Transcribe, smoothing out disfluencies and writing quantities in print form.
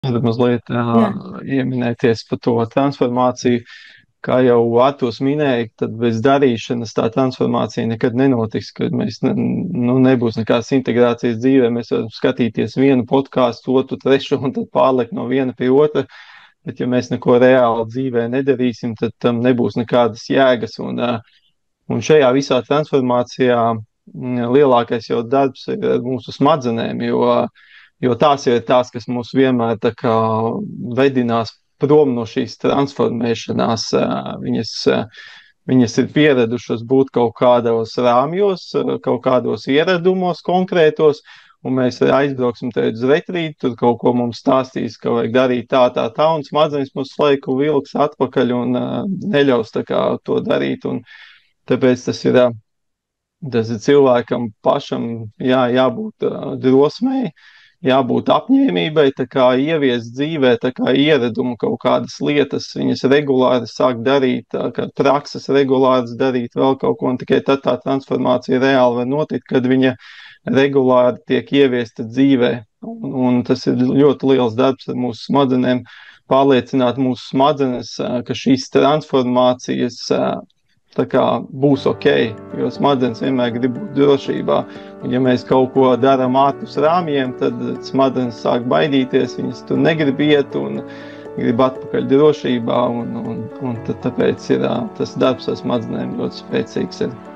Mazliet Jā, ieminēties par to transformāciju. Kā jau Artūrs minēja, tad bez darīšanas tā transformācija nekad nenotiks, kad mēs nebūs nekādas integrācijas dzīvē. Mēs varam skatīties vienu podkāstu, otru, trešu un tad pārlikt no viena pie otra. Bet ja mēs neko reāli dzīvē nedarīsim, tad tam nebūs nekādas jēgas. Un šajā visā transformācijā lielākais jau darbs ir mūsu smadzenēm, jo tās ir tās, kas mūs vienmēr tā kā vedinās prom no šīs transformēšanās. Viņas ir pieradušas būt kaut kādos rāmjos, kaut kādos ieradumos konkrētos, un mēs aizbrauksim te uz retrītu, tur kaut ko mums stāstīs, ka vajag darīt tā, un smadzenes mums laiku vilks atpakaļ un neļaus tā kā to darīt, un tāpēc tas ir cilvēkam pašam jābūt drosmei, jābūt apņēmībai, tā kā ieviest dzīvē, tā kā ieredumu kaut kādas lietas, viņas regulāri sāk darīt, tā kā prakses regulāras darīt vēl kaut ko, un tikai tad tā transformācija reāli var notikt, kad viņa regulāri tiek ieviesta dzīvē. Un tas ir ļoti liels darbs ar mūsu smadzenēm, pārliecināt mūsu smadzenes, ka šīs transformācijas tā kā būs ok, jo smadzenes vienmēr grib būt drošībā. Un ja mēs kaut ko darām ārpus rāmjiem, tad smadzenes sāk baidīties, viņas tur negrib iet un grib atpakaļ drošībā, un tāpēc ir tas darbs ar smadzenēm ļoti spēcīgs. Ir.